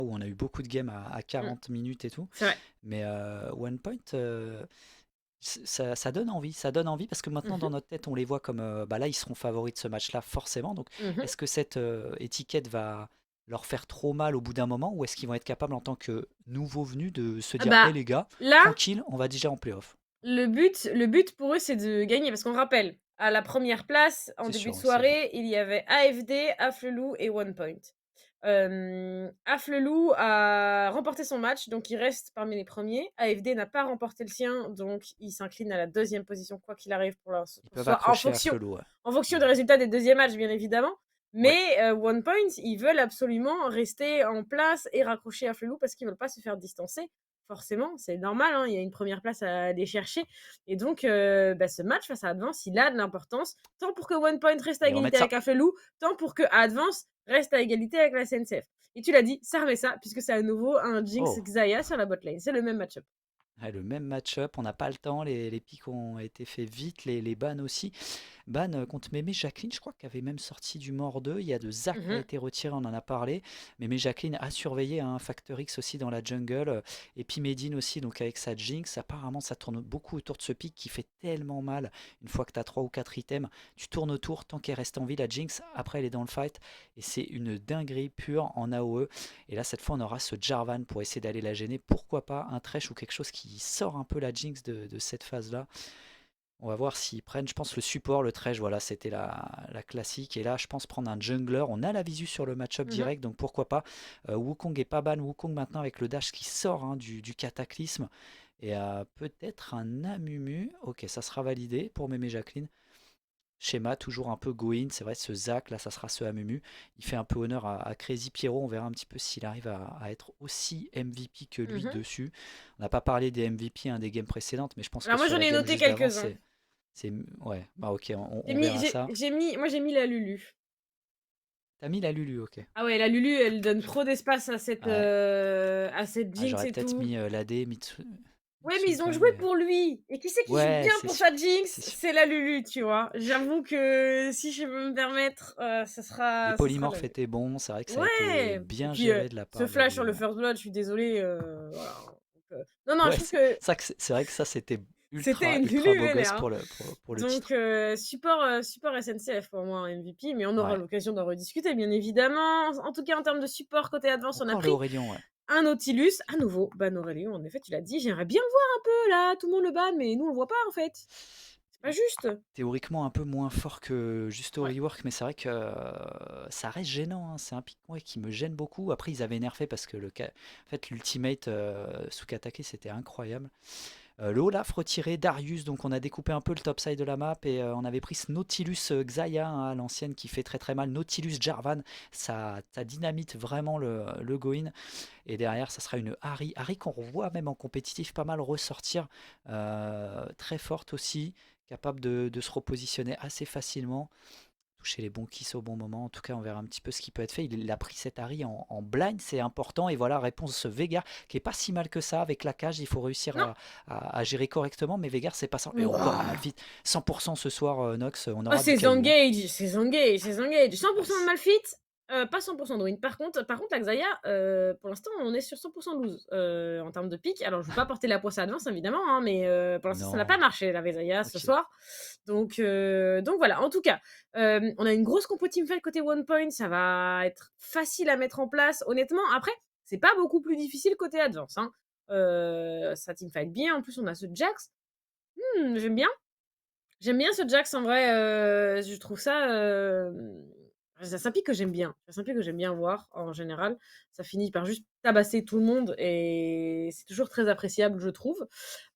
où on a eu beaucoup de games à Mm. 40 minutes et tout. C'est vrai. Mais One Point, ça donne envie. Ça donne envie parce que maintenant, dans Mhm. notre tête, on les voit comme bah là, ils seront favoris de ce match-là, forcément. Donc, Mhm. est-ce que cette étiquette va leur faire trop mal au bout d'un moment ou est-ce qu'ils vont être capables, en tant que nouveaux venus, de se Ah dire: hé bah, les gars, là, tranquille, on va déjà en playoff? le but pour eux, c'est de gagner. Parce qu'on rappelle, à la première place, en C'est début sûr, de oui, c'est vrai. soirée, il y avait AFD, Afflelou et One Point. Afflelou a remporté son match, donc il reste parmi les premiers. AFD n'a pas remporté le sien, donc il s'incline à la deuxième position, quoi qu'il arrive, Ils peuvent soit en accrocher à fonction, Flelou, ouais. en fonction Ouais. des résultats des deuxièmes matchs, bien évidemment. Ouais. Mais One Point, ils veulent absolument rester en place et raccrocher Afflelou parce qu'ils veulent pas se faire distancer. Forcément, c'est normal, hein, il y a une première place à aller chercher. Et donc, bah, ce match face à Advance, il a de l'importance, tant pour que One Point reste à Et égalité remettre avec ça. Afflelou, tant pour que Advance reste à égalité avec la SNCF. Et tu l'as dit, ça remet ça, puisque c'est à nouveau un Jinx Oh! Xayah sur la botlane. C'est le même match-up. Ouais, le même match-up, on n'a pas le temps, les pics ont été faits vite, les bans aussi. Ban contre Mémé Jacqueline, je crois qu'elle avait même sorti du mort 2. Il y a de Zach qui a Mhm, été retiré, on en a parlé. Mémé Jacqueline a surveillé un Factor X aussi dans la jungle. Et puis Medine aussi, donc avec sa Jinx. Apparemment, ça tourne beaucoup autour de ce pic qui fait tellement mal. Une fois que tu as 3 ou 4 items, tu tournes autour tant qu'elle reste en vie, la Jinx. Après, elle est dans le fight. Et c'est une dinguerie pure en AOE. Et là, cette fois, on aura ce Jarvan pour essayer d'aller la gêner. Pourquoi pas un Thresh ou quelque chose qui sort un peu la Jinx de cette phase-là. On va voir s'ils prennent, je pense, le support, le Thresh, voilà, c'était la classique. Et là, je pense prendre un jungler. On a la visu sur le match-up mhm. direct, donc pourquoi pas. Wukong est pas ban. Wukong maintenant avec le dash qui sort, hein, du cataclysme. Et peut-être un Amumu. Ok, ça sera validé pour Mémé Jacqueline. Schéma toujours un peu go-in, c'est vrai, ce Zac, là, ça sera ce Amumu. Il fait un peu honneur à Crazy Pierrot, on verra un petit peu s'il arrive à être aussi MVP que lui Mhm. dessus. On n'a pas parlé des MVP, hein, des games précédentes, mais je pense que Alors moi, sur j'en la ai game noté juste d'avant, quelques-uns. c'est. Ouais, bah ok, J'ai on mis, verra ça. moi, j'ai mis la Lulu. T'as mis la Lulu, ok. Ah ouais, la Lulu, elle donne trop d'espace Ouais. à cette Ah, Jinx j'aurais et peut-être tout. mis l'AD Ouais, mais Mitsui ils quand ont même, joué mais. pour lui. Et qui c'est qui joue Ouais, bien c'est pour sûr. sa Jinx? C'est sûr. C'est la Lulu, tu vois. J'avoue que si je peux me permettre, Les ce sera la polymorphes Lulu. étaient bons, c'est vrai que ça a été Ouais! Et bien puis, géré de la ce part de la flash sur Lulu, le ouais. first blood, je suis désolée, voilà. Donc, non, non, je Ouais, trouve que c'est vrai que ça, c'était c'était ultra, une ultra Lulu beau gosse vénère. pour le Donc, titre. support SNCF pour moi en MVP, mais on aura Ouais. l'occasion d'en rediscuter, bien évidemment. En tout cas, en termes de support côté Advance, on a Encore le pris Aurélien, ouais. un Nautilus, à nouveau, ban Aurélien, en effet, tu l'as dit. J'aimerais bien le voir un peu là, tout le monde le ban, mais nous on le voit pas en fait. C'est pas juste. Théoriquement un peu moins fort que Justo Ouais. Rework, mais c'est vrai que ça reste gênant, hein. C'est un pic, ouais, qui me gêne beaucoup. Après, ils avaient nerfé parce que en fait, l'ultimate sous Katake, c'était incroyable. Le Olaf retiré, Darius, donc on a découpé un peu le topside de la map et on avait pris ce Nautilus Xayah, hein, à l'ancienne, qui fait très très mal. Nautilus Jarvan, ça dynamite vraiment le go-in. Et derrière, ça sera une Harry. Harry qu'on revoit même en compétitif pas mal ressortir. Très forte aussi, capable de se repositionner assez facilement. Toucher les bons kills au bon moment. En tout cas, on verra un petit peu ce qui peut être fait. Il a pris cette Harry en blind, c'est important. Et voilà, réponse Veigar, qui est pas si mal que ça avec la cage. Il faut réussir Non. à gérer correctement. Mais Veigar, c'est pas ça. Et encore un Ouah. Malphite. 100% ce soir, Nox, on Oh, aura du c'est caillou, hein. Zengage, c'est Zengage, c'est Zengage. Ouais, 100% de Malfit, pas 100% de win. Par contre, la Xayah, pour l'instant, on est sur 100% de lose en termes de pick. Alors, je ne veux pas porter la poisse à Advance, évidemment, hein, mais pour l'instant, ça n'a pas non, marché, la Xayah, ce tranquille. soir. Donc voilà. En tout cas, on a une grosse compo teamfight côté One Point. Ça va être facile à mettre en place. Honnêtement, après, c'est pas beaucoup plus difficile côté Advance, hein. Ça teamfight bien. En plus, on a ce Jax. J'aime bien. J'aime bien ce Jax en vrai, je trouve ça, c'est un pick que j'aime bien. C'est un pick que j'aime bien voir en général. Ça finit par juste tabasser tout le monde et c'est toujours très appréciable, je trouve.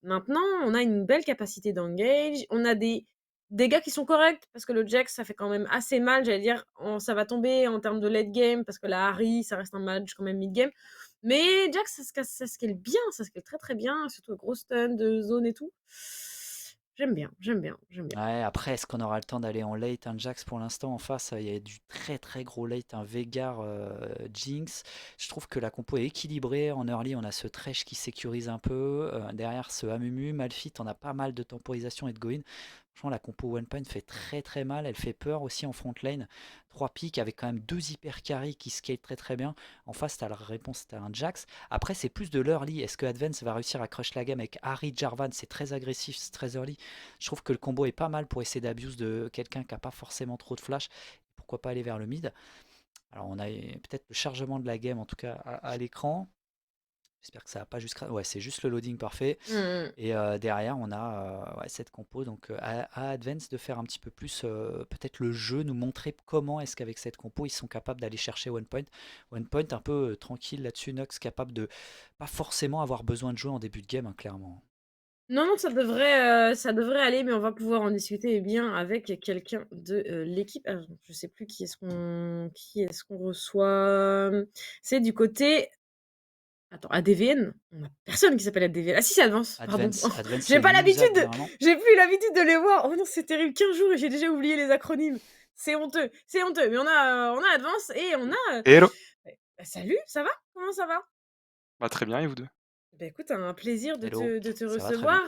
Maintenant, on a une belle capacité d'engage. On a des gars qui sont corrects parce que le Jax, ça fait quand même assez mal. J'allais dire, ça va tomber en termes de late game parce que la Harry, ça reste un match quand même mid game. Mais Jax, ça scale bien, ça scale très très bien, surtout le gros stun de zone et tout. J'aime bien, j'aime bien, j'aime bien. Ouais, après, est-ce qu'on aura le temps d'aller en late? Un Jax pour l'instant en face, il y a du très très gros late, un Veigar Jinx. Je trouve que la compo est équilibrée. En early, on a ce Thresh qui sécurise un peu. Derrière ce Amumu, Malphite, on a pas mal de temporisation et de go-in. Franchement, la compo One Point fait très très mal. Elle fait peur aussi en front lane. 3 pics avec quand même 2 hyper carry qui skate très très bien. En face, t'as la réponse, t'as un Jax. Après, c'est plus de l'early. Est-ce que Advance va réussir à crush la game avec Harry Jarvan? C'est très agressif, c'est très early. Je trouve que le combo est pas mal pour essayer d'abuse de quelqu'un qui a pas forcément trop de flash. Pourquoi pas aller vers le mid? Alors, on a peut-être le chargement de la game en tout cas à l'écran. J'espère que ça va pas juste. Ouais, c'est juste le loading parfait. Mmh. Et derrière, on a ouais, cette compo. Donc à Advance de faire un petit peu plus peut-être le jeu, nous montrer comment est-ce qu'avec cette compo, ils sont capables d'aller chercher One Point. One Point un peu tranquille là-dessus, Nox capable de pas forcément avoir besoin de jouer en début de game, hein, clairement. Non, non, ça devrait aller, mais on va pouvoir en discuter bien avec quelqu'un de, l'équipe. Alors, je sais plus qui est-ce qu'on reçoit? C'est du côté attends, ADVN? On a personne qui s'appelle ADVN. Ah si, c'est Advance, pardon. Advance J'ai c'est pas Musa l'habitude de généralement. j'ai plus l'habitude de les voir. Oh non, c'est terrible, 15 jours et j'ai déjà oublié les acronymes. C'est honteux, mais on a Advance et on a, Hello! bah, salut, ça va? Comment ça va? Bah, très bien et vous 2? Bah, écoute, un plaisir de Hello, te ça va très bien.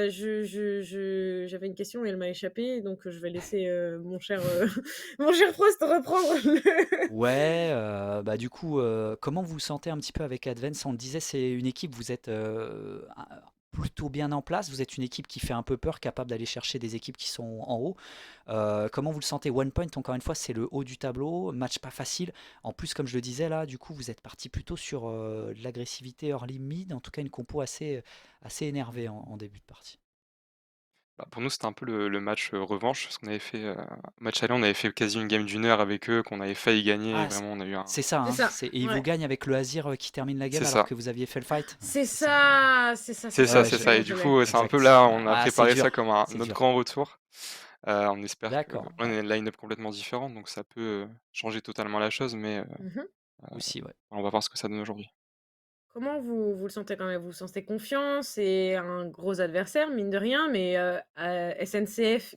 recevoir. J'avais une question et elle m'a échappé, donc je vais laisser, mon cher, mon cher Frost reprendre le Ouais, bah du coup, comment vous vous sentez un petit peu avec Advance? On le disait, c'est une équipe, vous êtes plutôt bien en place, vous êtes une équipe qui fait un peu peur, capable d'aller chercher des équipes qui sont en haut. Comment vous le sentez? One Point, encore une fois, c'est le haut du tableau, match pas facile. En plus, comme je le disais là, du coup, vous êtes parti plutôt sur de l'agressivité early mid, en tout cas une compo assez énervée en début de partie. Bah, pour nous, c'était un peu le match, revanche parce qu'on avait fait, match aller, on avait fait quasi une game d'une heure avec eux, qu'on avait failli gagner et Ah, vraiment on a eu un c'est ça, c'est hein, ça, et ils vous ouais. gagnent avec le Azir qui termine la game c'est alors ça, que vous aviez fait le fight? Ouais, C'est c'est ça. ça, c'est ça, c'est c'est ça, ça, Ouais, c'est je ça et l'ai, je du l'ai. coup, c'est un peu exact. là, on a Ah, c'est préparé ça dur, comme un c'est notre dur. grand retour. On espère que D'accord, on a ouais. une line-up complètement différente donc ça peut, changer totalement la chose mais Mmh. Aussi, ouais. on va voir ce que ça donne aujourd'hui. Comment vous le sentez quand même? Vous vous sentez confiant? C'est un gros adversaire, mine de rien, mais SNCF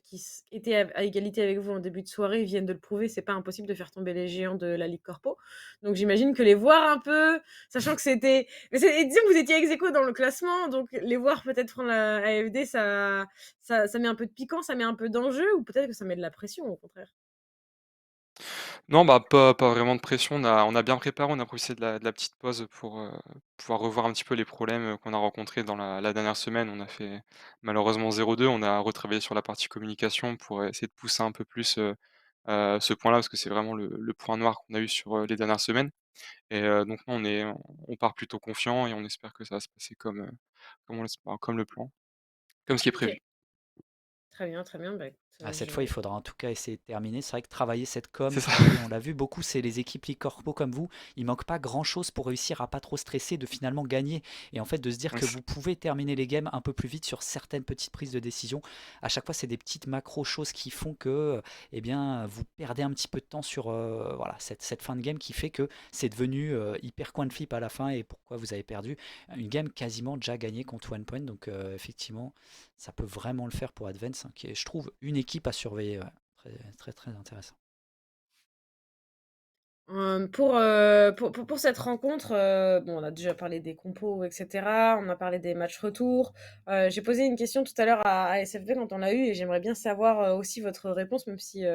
était à égalité avec vous en début de soirée, viennent de le prouver, c'est pas impossible de faire tomber les géants de la Ligue Corpo. Donc j'imagine que les voir un peu, sachant que c'était mais c'est et disons que vous étiez ex aequo dans le classement, donc les voir peut-être prendre la AFD, ça met un peu de piquant, ça met un peu d'enjeu ou peut-être que ça met de la pression au contraire? Non, bah, pas vraiment de pression. On a bien préparé, on a profité de la petite pause pour, pouvoir revoir un petit peu les problèmes, qu'on a rencontrés dans la dernière semaine. On a fait malheureusement 0-2. On a retravaillé sur la partie communication pour essayer de pousser un peu plus, ce point-là, parce que c'est vraiment le point noir qu'on a eu sur, les dernières semaines et donc non, on part plutôt confiant et on espère que ça va se passer comme on l'espère comme le plan, comme ce qui est OK. prévu. Très bien, bah, écoute, Ah, cette je fois, il faudra en tout cas essayer de terminer. C'est vrai que travailler cette com, C'est ça. travailler, on l'a vu beaucoup, c'est les équipes League Corpo comme vous. Il manque pas grand-chose pour réussir à pas trop stresser, de finalement gagner. Et en fait, de se dire Oui. que vous pouvez terminer les games un peu plus vite sur certaines petites prises de décision. À chaque fois, c'est des petites macro-choses qui font que eh bien, vous perdez un petit peu de temps sur voilà, cette fin de game qui fait que c'est devenu hyper coin de flip à la fin et pourquoi vous avez perdu. Une game quasiment déjà gagnée contre One Point. Donc, effectivement, ça peut vraiment le faire pour Advance, hein, qui est, je trouve, une équipe à surveiller. Ouais. Très, très, très intéressant. Pour cette rencontre, bon, on a déjà parlé des compos et cetera, on a parlé des matchs retour. J'ai posé une question tout à l'heure à SFB quand on l'a eu et j'aimerais bien savoir, aussi votre réponse même si,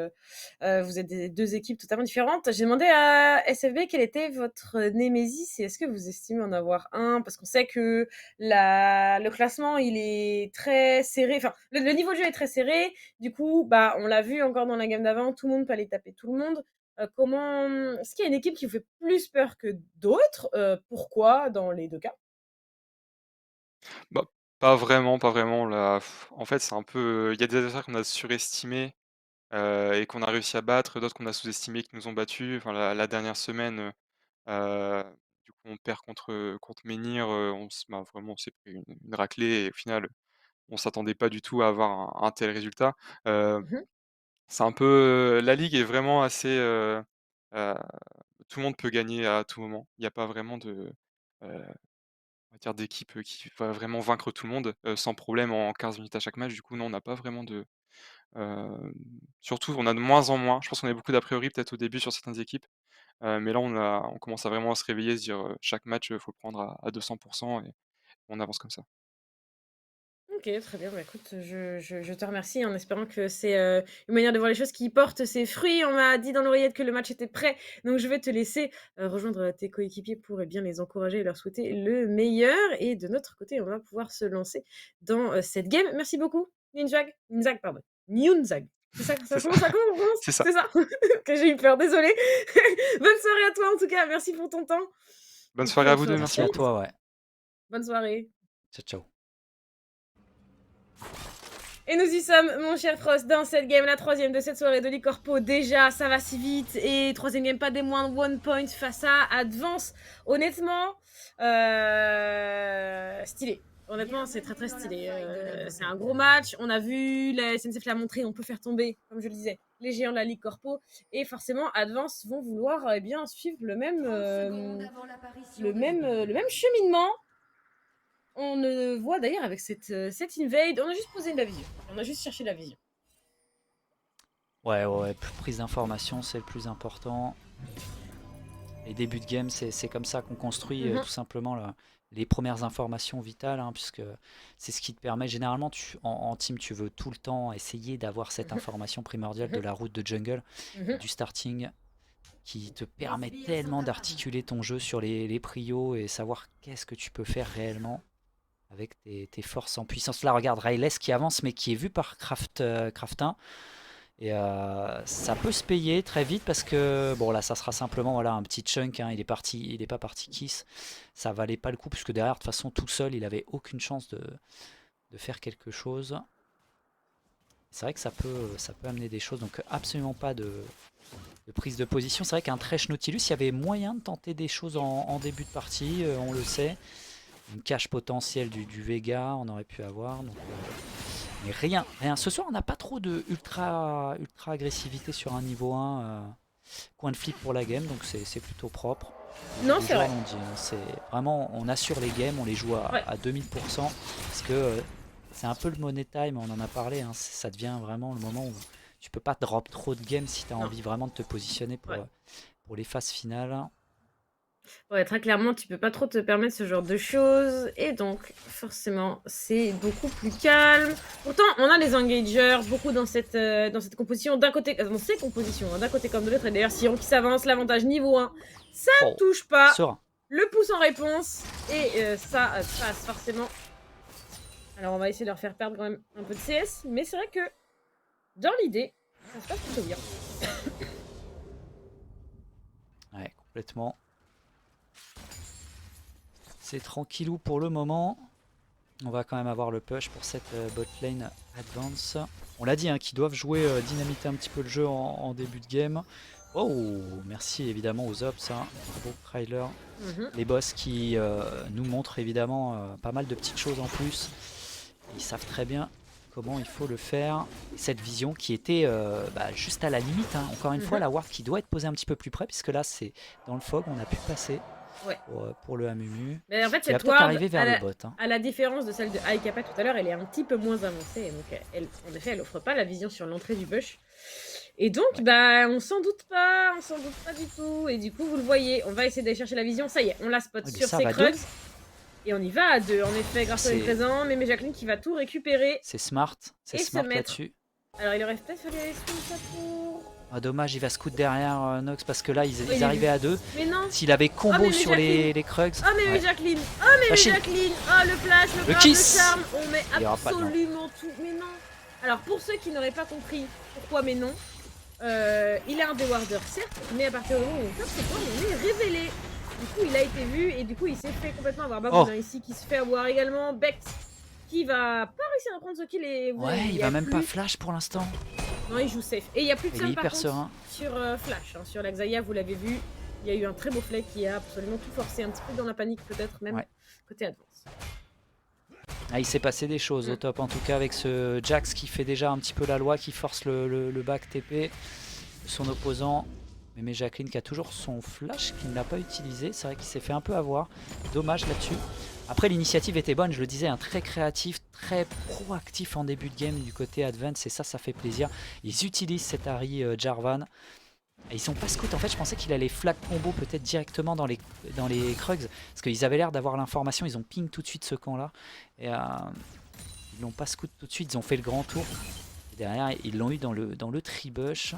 vous êtes des 2 équipes totalement différentes. J'ai demandé à SFB quel était votre némésis et est-ce que vous estimez en avoir un? Parce qu'on sait que la le classement, il est très serré, enfin, le niveau de jeu est très serré. Du coup, bah, on l'a vu encore dans la game d'avant, tout le monde peut aller taper tout le monde. Est-ce qu'il y a une équipe qui vous fait plus peur que d'autres? Pourquoi dans les 2 cas? Bah, pas vraiment, pas vraiment là, en fait, c'est un peu, il y a des adversaires qu'on a surestimés, et qu'on a réussi à battre, d'autres qu'on a sous-estimés, qui nous ont battus. Enfin la dernière semaine, heu, du coup on perd contre Menhir, vraiment on s'est pris une raclée et au final, on s'attendait pas du tout à avoir un tel résultat. Heu, Mmh. c'est un peu, la ligue est vraiment assez, heu, tout le monde peut gagner à tout moment. Il y a pas vraiment de, on va dire d'équipe, qui va vraiment vaincre tout le monde, sans problème en 15 minutes à chaque match. Du coup, non, on n'a pas vraiment de, hem, surtout on a de moins en moins. Je pense qu'on avait beaucoup d'a priori peut-être au début sur certaines équipes, mais là on commence à vraiment se réveiller, se dire, chaque match, faut le prendre à 200 et on avance comme ça. Ok, très bien. Bah, écoute, je te remercie en espérant que c'est une manière de voir les choses qui porte ses fruits. On m'a dit dans l'oreillette que le match était prêt, donc je vais te laisser rejoindre tes coéquipiers pour bien les encourager et leur souhaiter le meilleur. Et de notre côté, on va pouvoir se lancer dans cette game. Merci beaucoup, Ninzag, pardon. Nyunzag. C'est ça, C'est ça, comment ça commence? c'est ça. C'est ça. Que j'ai eu peur, désolée. Bonne soirée à toi en tout cas, merci pour ton temps. Bonne Et puis soirée on à vous se 2, retrouve Merci merci à vite. beaucoup. toi, ouais. Bonne soirée. Ciao, ciao. Et nous y sommes, mon cher Frost, dans cette game, la troisième de cette soirée de Licorpo. Déjà, ça va si vite. Et troisième game, pas des moindres, One Point face à Advance. Honnêtement, stylé. Honnêtement, c'est très très stylé. C'est un gros match. On a vu, la SNCF l'a montré, on peut faire tomber, comme je le disais, les géants de la Ligue Corpo. Et forcément, Advance vont vouloir bien suivre le même cheminement. On le voit d'ailleurs avec cette invade. On a juste posé la vision. On a juste cherché la vision. Ouais, prise d'information, c'est le plus important. Les débuts de game, c'est comme ça qu'on construit tout simplement les premières informations vitales, hein, puisque c'est ce qui te permet, généralement en team, tu veux tout le temps essayer d'avoir cette information primordiale de la route de jungle, du starting, qui te permet tellement d'articuler ton jeu sur les prios et savoir qu'est-ce que tu peux faire réellement avec tes forces en puissance. Là, regarde, Rayless qui avance, mais qui est vu par Craftin. Et ça peut se payer très vite parce que bon là ça sera simplement voilà, un petit chunk, hein, il est pas parti kiss, ça valait pas le coup puisque derrière de toute façon tout seul il avait aucune chance de faire quelque chose. C'est vrai que ça peut amener des choses, donc absolument pas de prise de position. C'est vrai qu'un Thresh Nautilus, il y avait moyen de tenter des choses en début de partie, on le sait. Une cache potentielle du Vega on aurait pu avoir, donc mais rien. Ce soir, on n'a pas trop de ultra agressivité sur un niveau 1. Coin de flip pour la game, donc c'est plutôt propre. Non, Les c'est joueurs vrai. l'ont dit, hein, c'est vraiment, on assure les games, on les joue à 2000%, parce que c'est un peu le money time, on en a parlé, hein, ça devient vraiment le moment où tu peux pas drop trop de games si tu as envie vraiment de te positionner pour les phases finales. Ouais, très clairement, tu peux pas trop te permettre ce genre de choses. Et donc, forcément, c'est beaucoup plus calme. Pourtant, on a les engagers, beaucoup dans cette composition. D'un côté, dans ces compositions, hein, d'un côté comme de l'autre. Et d'ailleurs, Sion qui s'avance, l'avantage niveau 1, ça ne touche pas. Serein. Le pouce en réponse. Et ça passe forcément. Alors, on va essayer de leur faire perdre quand même un peu de CS. Mais c'est vrai que, dans l'idée, ça se passe plutôt bien. Ouais, complètement. C'est tranquillou pour le moment. On va quand même avoir le push pour cette bot lane Advance. On l'a dit, hein, qu'ils doivent jouer, dynamiter un petit peu le jeu en début de game. Oh, merci évidemment aux Ops, hein. Bravo Kryler. Les boss qui nous montrent évidemment pas mal de petites choses en plus. Ils savent très bien comment il faut le faire. Cette vision qui était juste à la limite, hein. Encore une fois, la ward qui doit être posée un petit peu plus près, puisque là c'est dans le fog, on a pu passer. Ouais. Pour le Amumu. Mais en fait, il va cette peut-être ward, arriver vers le bot. Hein. À la différence de celle de Aikapa tout à l'heure, elle est un petit peu moins avancée. Et donc, en effet, elle offre pas la vision sur l'entrée du bush. Et donc, on s'en doute pas du tout. Et du coup, vous le voyez, on va essayer d'aller chercher la vision. Ça y est, on la spot sur ses Krugs. Et on y va à 2, en effet, grâce au présent. Mais Jacqueline qui va tout récupérer. C'est smart là-dessus. Alors, il aurait peut-être fallu aller scout ça pour... Ah, dommage, il va scout derrière Nox parce que là, ils arrivaient à 2. Mais non. S'il avait combo sur les Krugs. Oh, mais Jacqueline. Oh, mais Jacqueline. Oh, le flash, le grab, le charme. On met absolument tout. Mais non. Alors, pour ceux qui n'auraient pas compris pourquoi mais non, il a un déwarder, certes, mais à partir du moment où on tape, c'est quoi, on est révélé. Du coup, il a été vu et du coup, il s'est fait complètement avoir. On a ici qui se fait avoir également. Bex qui va pas réussir à prendre ce kill. Ouais, il va même pas flash pour l'instant. Non, il joue safe. Et il n'y a plus de il est hyper serein sur flash. Hein, sur la Xayah, vous l'avez vu. Il y a eu un très beau flag qui a absolument tout forcé. Un petit peu dans la panique, peut-être même côté Advance. Ah, il s'est passé des choses au top, en tout cas, avec ce Jax qui fait déjà un petit peu la loi, qui force le back TP de son opposant. Mais Jacqueline qui a toujours son flash qu'il n'a pas utilisé. C'est vrai qu'il s'est fait un peu avoir. Dommage là-dessus. Après, l'initiative était bonne, je le disais, très créatif, très proactif en début de game du côté Advance. Et ça fait plaisir. Ils utilisent cet Harry Jarvan. Et ils sont pas scouts. En fait, je pensais qu'il allait flag combo peut-être directement dans les Krugs. Parce qu'ils avaient l'air d'avoir l'information. Ils ont ping tout de suite ce camp-là. Et Ils l'ont pas scout tout de suite, ils ont fait le grand tour. Et derrière, ils l'ont eu dans le tribush.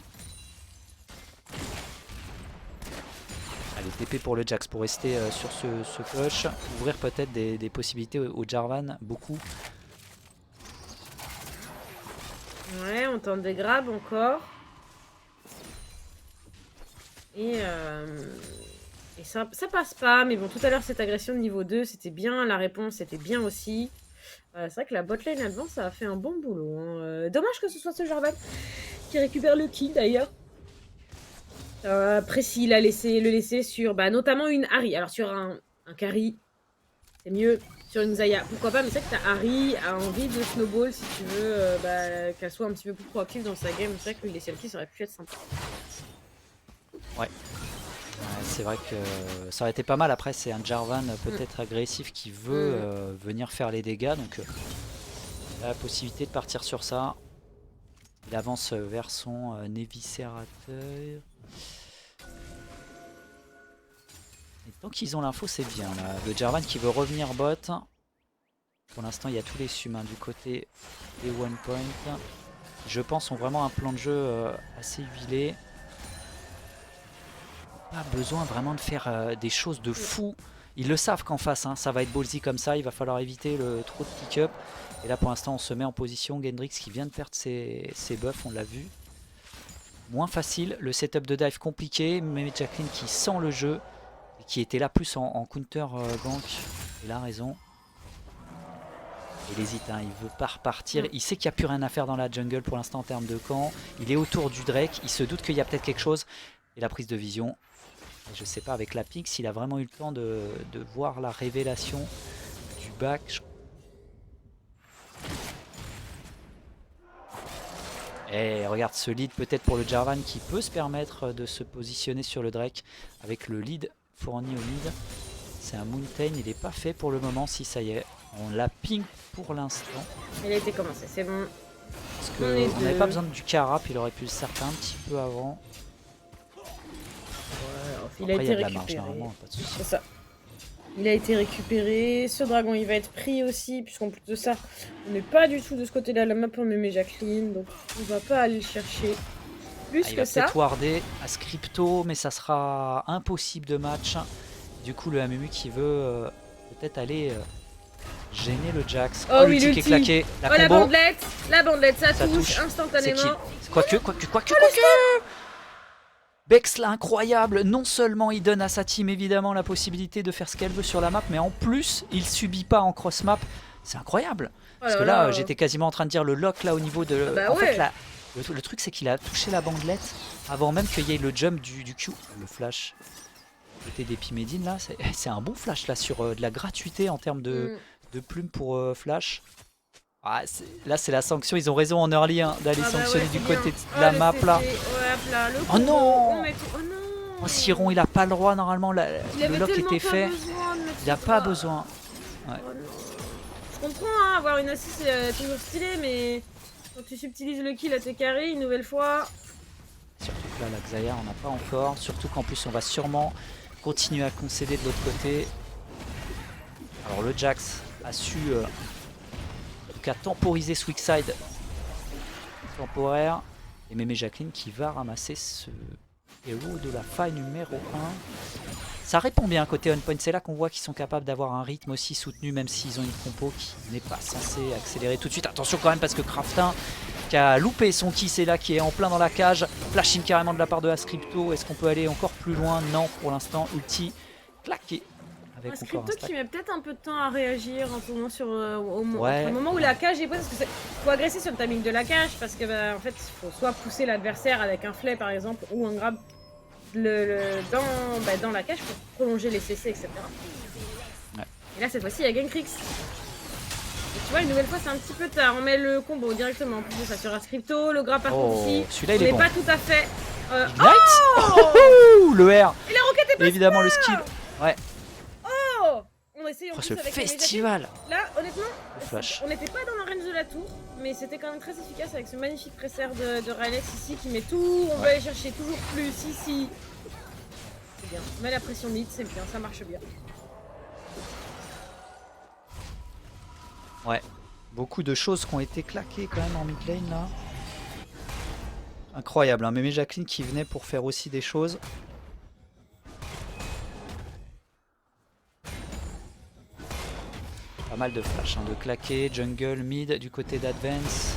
Allez, TP pour le Jax pour rester sur ce push. Ouvrir peut-être des possibilités au Jarvan, beaucoup. Ouais, on tente des grabs encore. Et ça passe pas, mais bon, tout à l'heure, cette agression de niveau 2, c'était bien, la réponse était bien aussi. C'est vrai que la botlane advance, ça a fait un bon boulot. Hein. Dommage que ce soit ce Jarvan qui récupère le kill d'ailleurs. Après, s'il a le laissé sur notamment une Ahri. Alors, sur un carry, c'est mieux. Sur une Xayah, pourquoi pas, mais c'est vrai que ta Ahri a envie de snowball si tu veux qu'elle soit un petit peu plus proactive dans sa game. C'est vrai que lui laisser le kill, ça aurait pu être sympa. Ouais. C'est vrai que ça aurait été pas mal. Après, c'est un Jarvan peut-être agressif qui veut venir faire les dégâts. Donc, il a la possibilité de partir sur ça. Il avance vers son éviscérateur. Et tant qu'ils ont l'info, c'est bien. Là. Le Jarvan qui veut revenir bot. Pour l'instant, il y a tous les sums du côté des One Point. Je pense ont vraiment un plan de jeu assez huilé. Pas besoin vraiment de faire des choses de fou. Ils le savent qu'en face, hein, ça va être ballsy comme ça. Il va falloir éviter le trop de pick-up. Et là, pour l'instant, on se met en position. Gendrix qui vient de perdre ses buffs, on l'a vu. Moins facile. Le setup de dive compliqué. Mais Jacqueline qui sent le jeu. Et qui était là plus en counter gank. Il a raison. Il hésite, hein, il veut pas repartir. Il sait qu'il n'y a plus rien à faire dans la jungle pour l'instant en termes de camp. Il est autour du Drake. Il se doute qu'il y a peut-être quelque chose. Et la prise de vision. Je sais pas avec la pique s'il a vraiment eu le temps de voir la révélation du back. Et regarde ce lead peut-être pour le Jarvan qui peut se permettre de se positionner sur le Drake avec le lead fourni au mid. C'est un Mountain, il n'est pas fait pour le moment. Si ça y est, on l'a ping pour l'instant. Il a été commencé, c'est bon. Parce qu'on n'avait pas besoin du carap, il aurait pu le certain un petit peu avant. Il a été récupéré. C'est ça. Il a été récupéré. Ce dragon, il va être pris aussi, puisqu'en plus de ça, on n'est pas du tout de ce côté-là de la map pour mémé Jacqueline, donc on va pas aller le chercher plus que il va ça. Peut-être warder à Scripto, mais ça sera impossible de match. Du coup, le Amumu qui veut peut-être aller gêner le Jax. Oh oui, l'ulti qui est claqué. La bandelette, ça touche instantanément. Quoique. Bex là, incroyable, non seulement il donne à sa team évidemment la possibilité de faire ce qu'elle veut sur la map, mais en plus il subit pas en cross map, c'est incroyable. Parce que là j'étais quasiment en train de dire le lock là au niveau de... En fait là, le truc c'est qu'il a touché la bandelette avant même qu'il y ait le jump du Q. Le flash côté d'Epimedine là, c'est un bon flash là sur de la gratuité en termes de plumes pour flash. Ah, là c'est la sanction, ils ont raison en early hein, d'aller sanctionner du côté de la map là. Oh non, oh, Siron il a pas le droit normalement, le lock était fait. Il a pas besoin. Ouais. Je comprends, hein, avoir une assist c'est toujours stylé, mais quand tu subtilises le kill à tes carrés une nouvelle fois... Surtout que là la Xayah on n'a pas encore, surtout qu'en plus on va sûrement continuer à concéder de l'autre côté. Alors le Jax a su... a temporisé Swigside temporaire et mémé Jacqueline qui va ramasser ce héros de la faille numéro 1. Ça répond bien côté on point, c'est là qu'on voit qu'ils sont capables d'avoir un rythme aussi soutenu même s'ils ont une compo qui n'est pas censée accélérer tout de suite. Attention quand même parce que Craftin qui a loupé son kill, c'est là qui est en plein dans la cage, flash in carrément de la part de Ascrypto. Est-ce qu'on peut aller encore plus loin? Non, pour l'instant ulti claqué. Scripto qui met peut-être un peu de temps à réagir en tournant sur au moment où la cage est posée, parce que faut agresser sur le timing de la cage parce que en fait il faut soit pousser l'adversaire avec un flay par exemple ou un grab dans la cage pour prolonger les CC etc. Ouais. Et là cette fois-ci il y a Genkrix. Tu vois une nouvelle fois c'est un petit peu tard, on met le combo directement en plus de ça sur Ascrypto, le grab par contre ici, celui-là il est bon. pas tout à fait... le R. Et la roquette est pas évidemment le skill. Ouais. On essaye en plus ce avec festival. Là, honnêtement, on n'était pas dans la range de la tour, mais c'était quand même très efficace avec ce magnifique presser de Rylex ici qui met tout. On va aller chercher toujours plus ici. C'est bien. On met la pression mid, c'est bien, ça marche bien. Ouais. Beaucoup de choses qui ont été claquées quand même en mid lane là. Incroyable, hein. Mémé Jacqueline qui venait pour faire aussi des choses. Pas mal de flash, hein, de claquer, jungle, mid du côté d'Advance.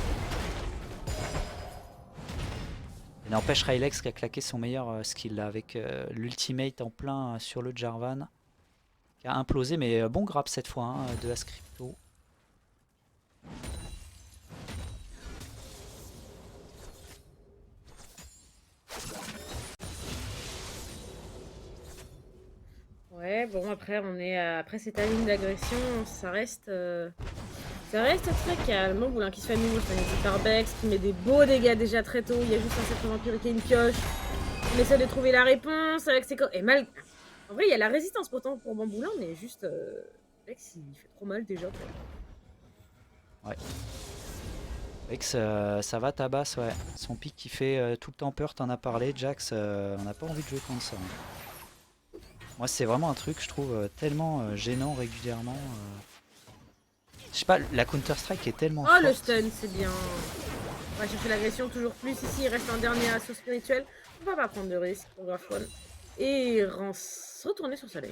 Et n'empêche Rylex qui a claqué son meilleur skill là, avec l'ultimate en plein sur le Jarvan. Qui a implosé, mais bon grab cette fois hein, de Ascrypto. Ouais, bon après on est après cette ligne d'agression, ça reste très calme. Bon, Boulin qui se fait nouveau, c'est une petite Arbex qui met des beaux dégâts déjà très tôt. Il y a juste un serpent vampire qui a une pioche. On essaie de trouver la réponse avec ses et mal. En vrai, il y a la résistance pourtant pour Bamboulin, mais juste Alex il fait trop mal déjà. Quoi. Ouais. Vex, ça va tabasse, ouais. Son pic qui fait tout le temps peur, t'en as parlé. Jax, on n'a pas envie de jouer contre ça. Hein. Moi, c'est vraiment un truc, je trouve, tellement gênant régulièrement. Je sais pas, la Counter-Strike est tellement forte. Le stun, c'est bien. On va chercher l'agression toujours plus. Ici, il reste un dernier assaut spirituel. On va pas prendre de risque pour Grafron. Et retourner sur sa lane.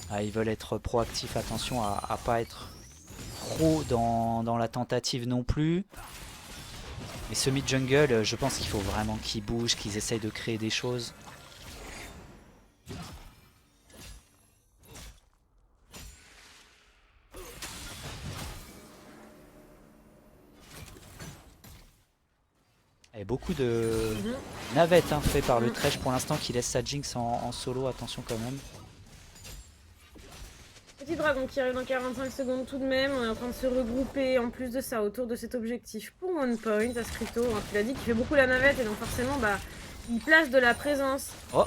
Ah, ils veulent être proactifs, attention à pas être trop dans la tentative non plus. Mais ce mid jungle, je pense qu'il faut vraiment qu'ils bougent, qu'ils essayent de créer des choses. Et beaucoup de navettes hein, fait par le Thresh pour l'instant qui laisse sa Jinx en solo, attention quand même. Petit dragon qui arrive dans 45 secondes tout de même. On est en train de se regrouper en plus de ça autour de cet objectif pour One Point. Ascrypto, hein, tu l'as dit, qu'il fait beaucoup la navette et donc forcément bah, il place de la présence. Oh,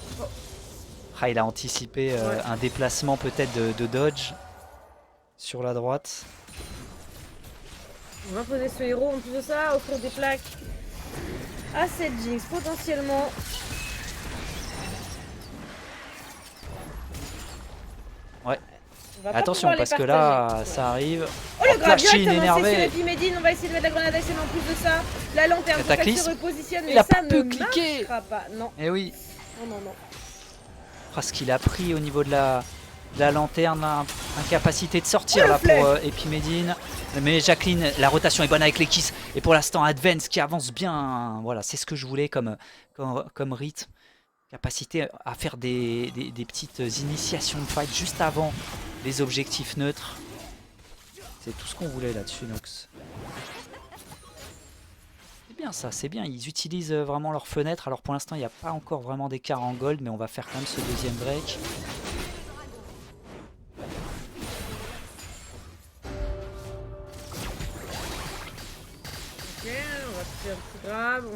Ah, il a anticipé un déplacement peut-être de dodge sur la droite. On va poser ce héros en plus de ça, offrir des plaques à cette Jinx potentiellement. Ouais. Attention parce que là ça arrive. Oh le grave directement énervé. c'est Medine, on va essayer de mettre la grenade ASM en plus de ça. La lanterne pour qu'elle se repositionne mais il a ça pas ne pu cliquer. pas. Non. Eh oui. Non. Parce qu'il a pris au niveau de la lanterne, incapacité de sortir là pour Epimedine. Mais Jacqueline, la rotation est bonne avec les Kiss. Et pour l'instant, Advance qui avance bien. Voilà, c'est ce que je voulais comme rythme. Capacité à faire des petites initiations de fight juste avant les objectifs neutres. C'est tout ce qu'on voulait là-dessus, Nox. C'est bien ça, c'est bien. Ils utilisent vraiment leurs fenêtres. Alors pour l'instant, il n'y a pas encore vraiment d'écart en gold, mais on va faire quand même ce deuxième break. Ok, on va faire un petit grave.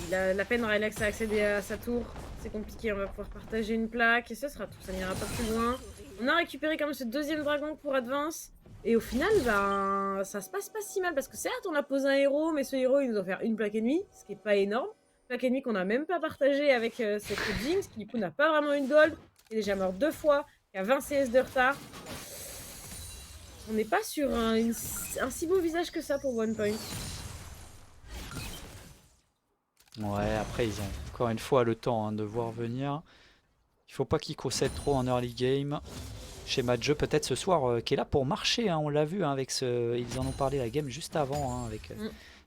Il a la peine Rylex à accéder à sa tour. C'est compliqué, on va pouvoir partager une plaque et ce sera tout, ça n'ira pas plus loin. On a récupéré quand même ce deuxième dragon pour Advance. Et au final, ben, ça se passe pas si mal parce que certes, on a posé un héros, mais ce héros, il nous doit faire une plaque ennemie, ce qui est pas énorme. Plaque ennemie qu'on n'a même pas partagée avec cette Jinx, qui du coup n'a pas vraiment une gold, qui est déjà mort 2 fois, qui a 20 CS de retard. On n'est pas sur un si beau visage que ça pour One Point. Ouais, après ils ont encore une fois le temps hein, de voir venir. Il faut pas qu'ils concèdent trop en early game. Schéma de jeu peut-être ce soir qui est là pour marcher, hein, on l'a vu hein, avec ce. Ils en ont parlé la game juste avant hein, avec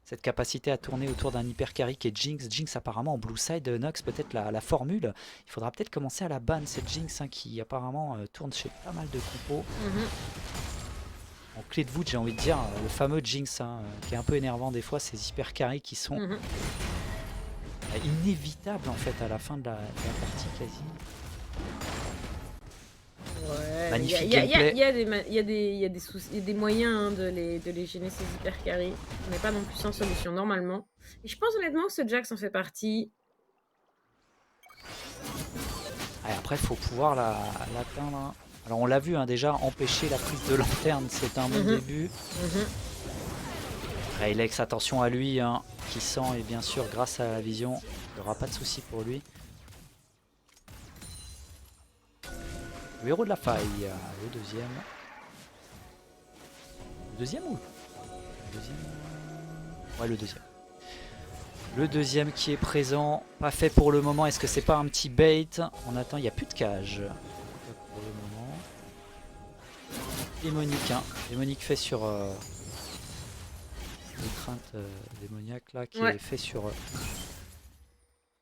cette capacité à tourner autour d'un hyper carry qui est Jinx. Jinx apparemment en blue side, Nox peut-être la formule. Il faudra peut-être commencer à la ban cette Jinx hein, qui apparemment tourne chez pas mal de compos. En clé de voûte j'ai envie de dire, le fameux Jinx hein, qui est un peu énervant des fois, ces hyper carry qui sont inévitables en fait à la fin de la partie quasi. Ouais, magnifique gameplay. Il y a des moyens hein, de les gêner ces hyper carry. On n'est pas non plus sans solution normalement. Et je pense honnêtement que ce Jax en fait partie. Ouais, après il faut pouvoir l'atteindre. Hein. Alors on l'a vu hein, déjà, empêcher la prise de lanterne c'est un bon début. Rylex, attention à lui hein, qui sent et bien sûr grâce à la vision, il n'y aura pas de souci pour lui. Le héros de la faille. Le deuxième. Le deuxième ou le deuxième? Ouais, le deuxième. Le deuxième qui est présent. Pas fait pour le moment. Est-ce que c'est pas un petit bait? On attend, il n'y a plus de cage. Pas pour le moment. Démonique, hein. Démonique fait sur... l'étreinte démoniaque là, qui est fait sur...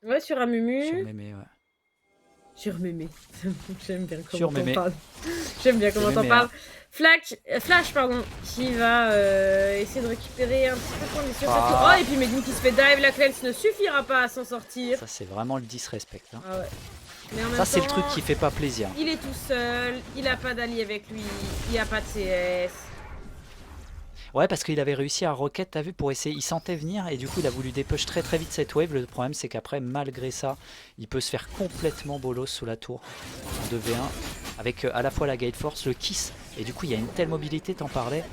Ouais, sur un mumu. sur Mémé, ouais. Sur Mémé. J'aime bien Sur comment Mémé. t'en parles. J'aime bien comment t'en Mémé, parles. Flash, pardon, qui va essayer de récupérer un petit peu de points de vie sur cette tour. Oh, et puis Medine qui se fait dive, la cleanse ne suffira pas à s'en sortir. Ça, c'est vraiment le disrespect. Hein. Ah ouais. Mais en même Ça, c'est le temps, truc qui fait pas plaisir. il est tout seul, il a pas d'allié avec lui, il a pas de CS. Ouais, parce qu'il avait réussi à rocket, t'as vu, pour essayer. Il sentait venir et du coup, il a voulu dépush très très vite cette wave. Le problème, c'est qu'après, malgré ça, il peut se faire complètement bolos sous la tour en 2v1 avec à la fois la Gate Force, le Kiss. Et du coup, il y a une telle mobilité, t'en parlais.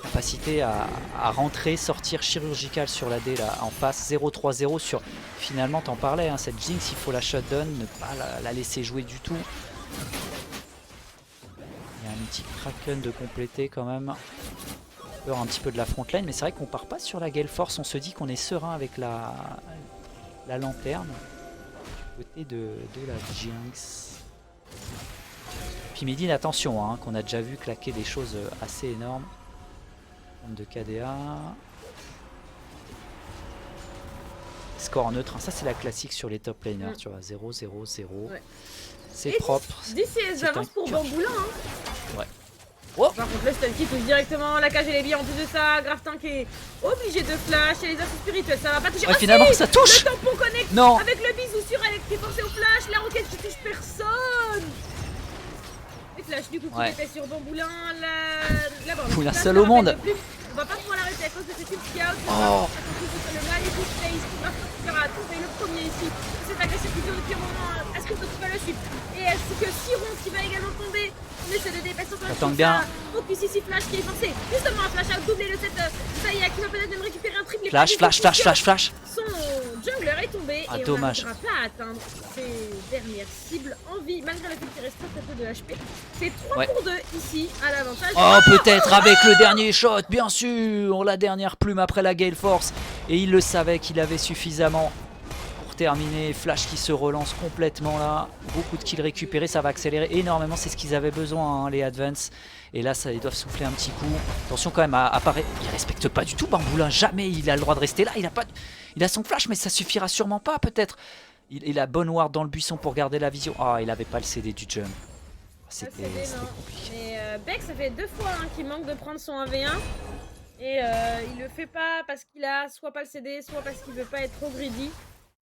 Capacité à rentrer, sortir chirurgical sur la D là en face. 0-3-0 sur. Finalement, t'en parlais, hein, cette Jinx, il faut la shutdown, ne pas la laisser jouer du tout. Il y a un petit Kraken de compléter quand même. Peur un petit peu de la front line, mais c'est vrai qu'on part pas sur la Gale Force, on se dit qu'on est serein avec la lanterne du côté de la Jinx. Puis Medine, attention, hein, qu'on a déjà vu claquer des choses assez énormes. Nombre de KDA. Score neutre, ça c'est la classique sur les top laners, tu vois, 0-0-0. Ouais. C'est propre. 10 CS d'avance pour Bamboula. Hein. Ouais. Oh. Par contre, le stun qui touche directement, la cage et les billes en plus de ça. Graftin qui est obligé de flash et les assauts spirituels, ça va pas toucher. Ouais, finalement, ça touche. Le tampon connecte non. avec le bisou sur Alex qui est forcé au flash, la roquette qui touche personne. Et flash du coup qui était sur Bamboulin, la bande. Poula seul au monde. On va pas pouvoir l'arrêter à cause de cette scout. Oh. Le magnifique face qui va trouver le premier ici. C'est agressif qui dure depuis un moment. Est-ce que tu vas le suivre? Et est-ce que Siron qui va également tomber? On essaie de dépasser son attends bien. Focus ici, Flash qui est forcé. Justement, un flash out doublé le set. Ça y est, qui va peut-être même récupérer un triple. Flash. Son jungler est tombé et dommage. on n'arrivera pas à atteindre ses dernières cibles en vie, malgré le fait qu'il reste très peu de HP. C'est 3 pour 2 ici, à l'avantage. Oh, peut-être avec le dernier shot, bien sûr. La dernière plume après la Gale Force. Et il le savait qu'il avait suffisamment pour terminer. Flash qui se relance complètement là. Beaucoup de kills récupérés, ça va accélérer énormément. C'est ce qu'ils avaient besoin, hein, les Advance. Et là, ils doivent souffler un petit coup. Attention quand même à apparaître. Il respecte pas du tout Bamboulin. Jamais il a le droit de rester là. Il a son flash, mais ça suffira sûrement pas peut-être. Il a bonne ward dans le buisson pour garder la vision. Ah, il avait pas le CD du jump. C'était compliqué. Et Beck, ça fait 2 fois hein, qu'il manque de prendre son 1v1. Et il le fait pas parce qu'il a soit pas le CD, soit parce qu'il veut pas être trop greedy.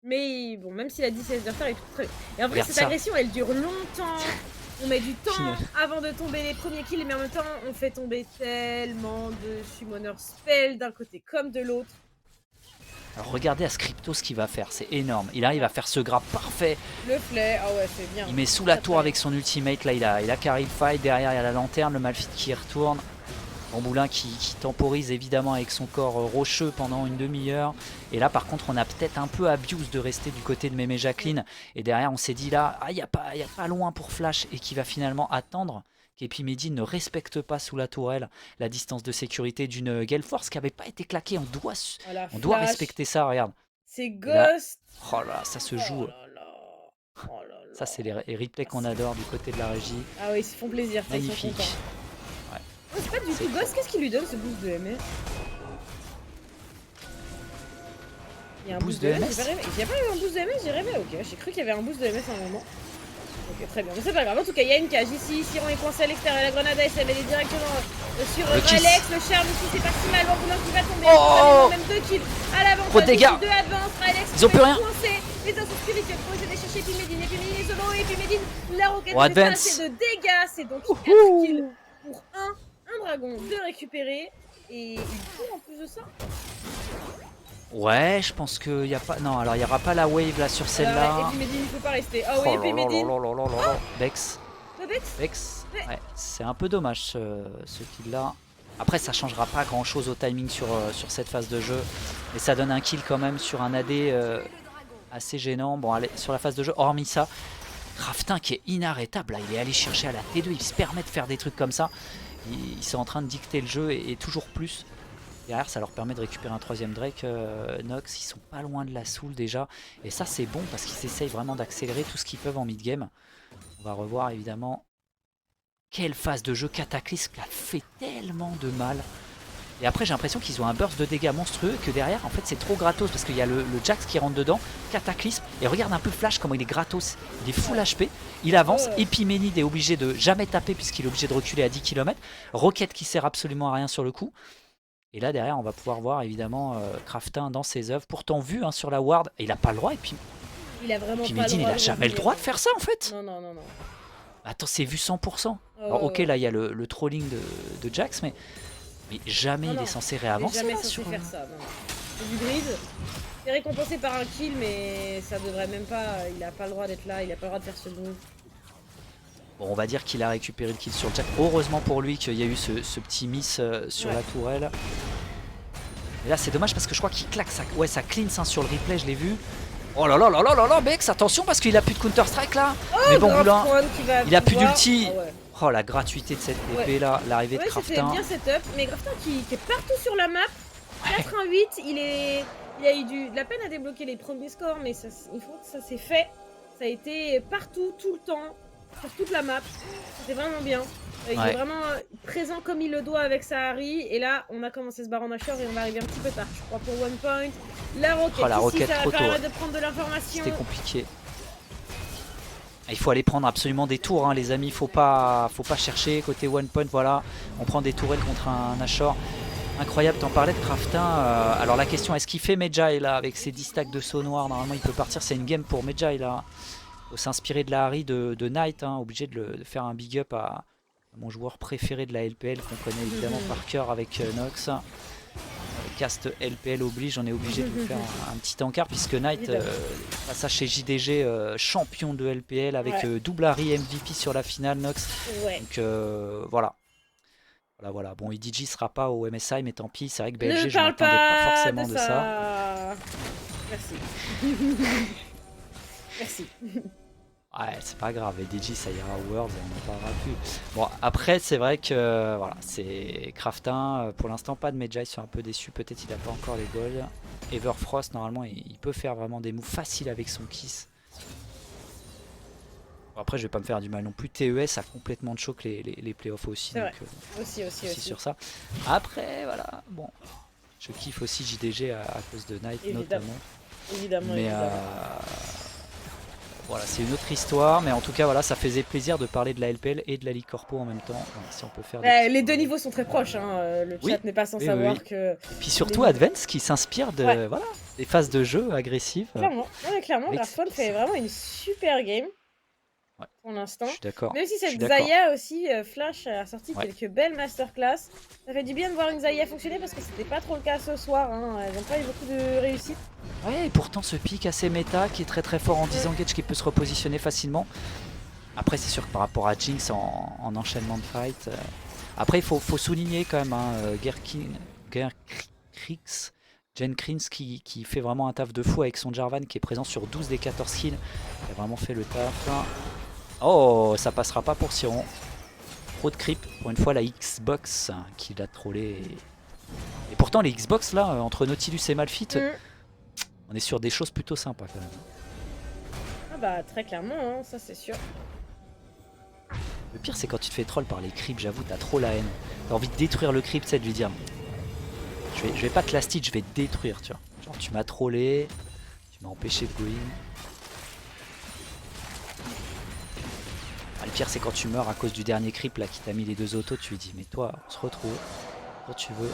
Mais bon, même s'il a 10 CS de retard, il est tout très bien. Et en vrai, cette agression, elle dure longtemps. On met du temps avant de tomber les premiers kills, mais en même temps, on fait tomber tellement de summoner spell d'un côté comme de l'autre. Alors regardez à Scripto ce qu'il va faire, c'est énorme. Il arrive à faire ce grab parfait. Le flare, ah ouais, c'est bien. Il met sous la tour avec son ultimate, là il a carry le fight, derrière il y a la lanterne, le Malphite qui retourne. Bamboulin qui temporise évidemment avec son corps rocheux pendant une demi-heure. Et là par contre on a peut-être un peu abuse de rester du côté de Mémé Jacqueline. Et derrière on s'est dit là, il n'y a pas loin pour Flash et qui va finalement attendre qu'Epi Medine ne respecte pas sous la tourelle la distance de sécurité d'une Gale Force qui n'avait pas été claquée. On doit respecter ça, regarde. C'est Ghost. Oh là, ça se joue. Ça c'est les replays qu'on adore du côté de la régie. Ah oui, ils se font plaisir. Magnifique. Oh, c'est pas du tout Ghost, qu'est-ce qui lui donne ce boost de MS? Il y a un boost de MS. Il n'y a pas eu un boost de MS, j'ai rêvé, ok. J'ai cru qu'il y avait un boost de MS à un moment. Ok, très bien, mais c'est pas grave. En tout cas, il y a une cage ici. Siron est coincé à l'extérieur. La grenade AS, elle est directement sur Alex. Le charme ici, c'est pas si mal. Bamboulin qui va tomber. Oh, même 2 kills à l'avant. Trop de dégâts. 2 advance. Alex, ils ont plus rien. Coincé. Les assauts spirituels pour essayer de chercher Epimedine. Epimedine est solo. Epimedine, la roquette. C'est de dégâts. C'est donc 4 kills pour un dragon de récupérer. Et il court en plus de ça. Ouais, je pense qu'il n'y a pas... Non, alors il n'y aura pas la wave là sur celle-là. Epimedine, il faut pas rester. Ah oui, Epimedine. Bex. Bex. Ouais, c'est un peu dommage ce kill là. Après ça changera pas grand chose au timing sur cette phase de jeu. Mais ça donne un kill quand même sur un AD assez gênant. Bon allez, sur la phase de jeu, hormis ça, Craftin qui est inarrêtable, là, il est allé chercher à la T2, il se permet de faire des trucs comme ça. Ils sont en train de dicter le jeu et toujours plus. Derrière, ça leur permet de récupérer un troisième Drake. Nox, ils sont pas loin de la soul déjà. Et ça, c'est bon parce qu'ils essayent vraiment d'accélérer tout ce qu'ils peuvent en mid-game. On va revoir évidemment quelle phase de jeu Cataclysme qui a fait tellement de mal. Et après, j'ai l'impression qu'ils ont un burst de dégâts monstrueux et que derrière, en fait, c'est trop gratos parce qu'il y a le Jax qui rentre dedans, Cataclysme. Et regarde un peu Flash, comment il est gratos. Il est full HP, il avance. Epiménide est obligé de jamais taper puisqu'il est obligé de reculer à 10 km. Rocket qui sert absolument à rien sur le coup. Et là, derrière, on va pouvoir voir évidemment Craftin dans ses œuvres. Pourtant, vu hein, sur la ward, il n'a pas le droit. Et puis, Il a vraiment pas le Medine, il droit a de jamais le revenir. droit de faire ça en fait. Non, non, non, non. Attends, c'est vu 100%. Oh, Alors, ok, ouais. là, il y a le trolling de Jax, mais jamais Non, il non, est censé Il est réavancer. jamais là, censé sur... faire ça. Non. C'est du grid. C'est récompensé par un kill, mais ça devrait même pas. Il a pas le droit d'être là, il a pas le droit de faire ce move. Bon, on va dire qu'il a récupéré le kill sur le Jax. Heureusement pour lui qu'il y a eu ce petit miss sur la tourelle. Et là, c'est dommage parce que je crois qu'il claque. Ça cleanse hein, sur le replay, je l'ai vu. Oh là là là là là là, Bex, attention parce qu'il a plus de Counter-Strike là. Mais bon, Moulin, il a plus d'ulti. Ah ouais. Oh, la gratuité de cette épée là, l'arrivée de C'était Craftin. bien setup, mais Craftin qui est partout sur la map. 4-1-8, il a eu de la peine à débloquer les premiers scores, mais ça, une fois que ça s'est fait, ça a été partout, tout le temps, sur toute la map. C'était vraiment bien. Il est vraiment présent comme il le doit avec sa Harry. Et là, on a commencé à se barrer en Nashor et on va arriver un petit peu tard, je crois, pour One Point. La Rocket, Oh, la Rocket ça va trop tôt, permettre de prendre de l'information. C'était compliqué. Il faut aller prendre absolument des tours, hein, les amis. Faut pas chercher côté One Point. Voilà, on prend des tourelles contre un Nashor. Incroyable, t'en parlais de Craftin. Alors la question, est-ce qu'il fait Medjay là avec ses 10 stacks de saut noir? Normalement, il peut partir. C'est une game pour Medjay là. Faut s'inspirer de la Harry de Knight. Hein, obligé de faire un big up à mon joueur préféré de la LPL qu'on connaît évidemment par cœur avec Nox. Cast LPL oblige, on est obligé de vous faire un petit encart puisque Knight passe chez JDG champion de LPL avec double Harry MVP sur la finale Nox. Donc voilà. Voilà. Bon, EDG sera pas au MSI, mais tant pis. C'est vrai que BLG, je m'attendais pas forcément de ça. Merci. Merci. Ouais, c'est pas grave. EDG, ça ira au Worlds et on n'en parlera plus. Bon, après, c'est vrai que voilà, c'est Craftin. Pour l'instant, pas de Medjay. Ils sont un peu déçus. Peut-être il a pas encore les golds. Everfrost, normalement, il peut faire vraiment des moves faciles avec son kiss. Bon, après, je vais pas me faire du mal non plus. TES a complètement de choc les playoffs aussi. Donc, aussi sur ça. Après, voilà. Bon, je kiffe aussi JDG à cause de Knight notamment. Évidemment. Mais voilà, c'est une autre histoire. Mais en tout cas, voilà, ça faisait plaisir de parler de la LPL et de la Ligue Corpo en même temps. Voilà, si on peut faire les deux niveaux sont très proches. Hein. Le chat n'est pas sans savoir que. Et puis surtout Advance qui s'inspire de voilà, des phases de jeu agressives. Clairement, Grafton fait vraiment une super game. Pour l'instant. Je suis d'accord. Même si cette Xayah aussi, Flash a sorti quelques belles masterclass. Ça fait du bien de voir une Xayah fonctionner parce que c'était pas trop le cas ce soir. Hein. Elles n'ont pas eu beaucoup de réussite. Ouais, et pourtant ce pic assez méta qui est très très fort en disengage qui peut se repositionner facilement. Après, c'est sûr que par rapport à Jinx en enchaînement de fight. Après, il faut souligner quand même Jenkins qui fait vraiment un taf de fou avec son Jarvan qui est présent sur 12 des 14 kills. Il a vraiment fait le taf. Oh, ça passera pas pour Siron. Trop de creep. Pour une fois, la Xbox qui l'a trollé. Et pourtant, les Xbox là, entre Nautilus et Malphite, on est sur des choses plutôt sympas quand même. Ah bah, très clairement, hein, ça c'est sûr. Le pire, c'est quand tu te fais troll par les creeps, j'avoue, t'as trop la haine. T'as envie de détruire le creep, c'est de lui dire je vais pas te last hit, je vais te détruire, tu vois. Genre, tu m'as trollé, tu m'as empêché de go in. Le pire, c'est quand tu meurs à cause du dernier creep là qui t'a mis les deux autos, tu lui dis mais toi, on se retrouve quand tu veux.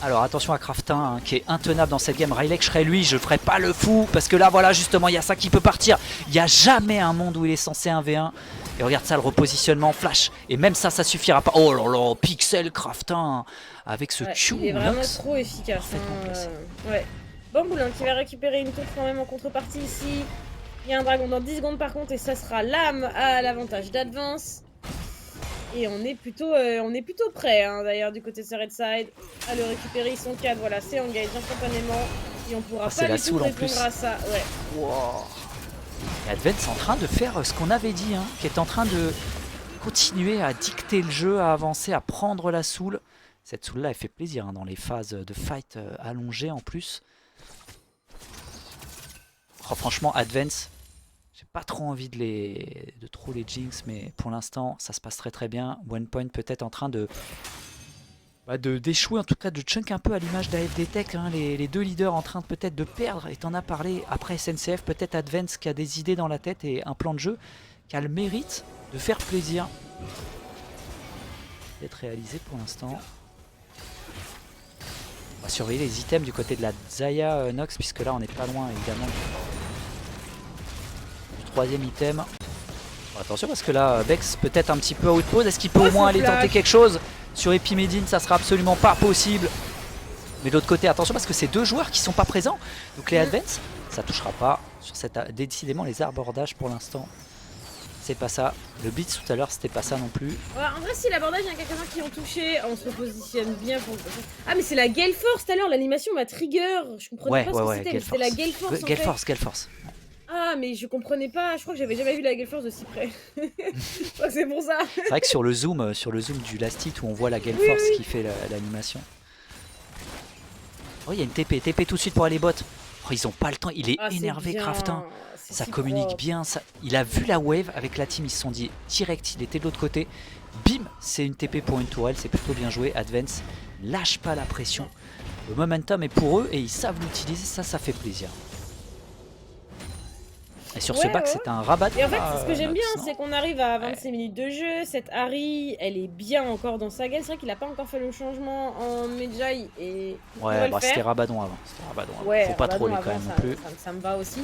Alors attention à Craftin hein, qui est intenable dans cette game. Rylek, je serais lui, je ferais pas le fou parce que là voilà justement il y a ça qui peut partir. Il n'y a jamais un monde où il est censé 1v1. Et regarde ça, le repositionnement flash. Et même ça, ça suffira pas. Oh là là, Pixel Craftin avec ce Q. Il est vraiment trop efficace. Ouais. Bamboulin qui va récupérer une tour quand même en contrepartie ici. Il y a un dragon dans 10 secondes par contre et ça sera l'âme à l'avantage d'Advance. Et on est plutôt prêt hein, d'ailleurs du côté de ce Red Side à le récupérer. Ils sont 4, voilà, c'est engage instantanément. Et on pourra pas du tout répondre à ça. Ouais. Wow. Et Advance est en train de faire ce qu'on avait dit, hein, qui est en train de continuer à dicter le jeu, à avancer, à prendre la soul. Cette soul là elle fait plaisir hein, dans les phases de fight allongées en plus. Oh, franchement Advance, j'ai pas trop envie de trop les jinx, mais pour l'instant ça se passe très très bien. OnePoint peut-être en train d'échouer, en tout cas de chunk un peu à l'image d'AFD Tech, hein, les deux leaders en train peut-être de perdre, et t'en as parlé après SNCF, peut-être Advance qui a des idées dans la tête et un plan de jeu qui a le mérite de faire plaisir. D'être réalisé pour l'instant. On va surveiller les items du côté de la Xayah Nox, puisque là on n'est pas loin évidemment du troisième item. Bon, attention parce que là Bex peut-être un petit peu à haute pause, est-ce qu'il peut au moins aller tenter quelque chose? Sur Epimedine ça sera absolument pas possible. Mais de l'autre côté attention parce que c'est deux joueurs qui sont pas présents. Donc les Advance ça touchera pas sur cette... Décidément les abordages pour l'instant c'est pas ça. Le blitz tout à l'heure c'était pas ça non plus. Ouais, en vrai si l'abordage il y a quelques-uns qui ont touché, on se repositionne bien pour... Ah mais c'est la Gale Force tout à l'heure, l'animation m'a trigger. Je comprenais pas ce que c'était, mais c'était la Gale Force en fait. Gale Force. Ah mais je comprenais pas, je crois que j'avais jamais vu la Gale Force de si près. C'est pour ça. C'est vrai que sur le zoom du last hit où on voit la Gale Force qui fait l'animation. Oh il y a une TP tout de suite pour aller bot. Oh ils ont pas le temps, il est énervé Craftin. Ça communique bien, il a vu la wave avec la team, ils se sont dit direct, il était de l'autre côté. Bim, c'est une TP pour une tourelle, c'est plutôt bien joué. Advance lâche pas la pression. Le momentum est pour eux et ils savent l'utiliser, ça fait plaisir. Et sur ce back, c'est un rabat. Et en fait, ce que j'aime bien, c'est qu'on arrive à 26 minutes de jeu. Cette Ahri, elle est bien encore dans sa gueule. C'est vrai qu'il a pas encore fait le changement en Medjay. Et ouais, bah, c'était Rabadon avant. Ouais, faut pas troller quand même non plus. Ça me va aussi.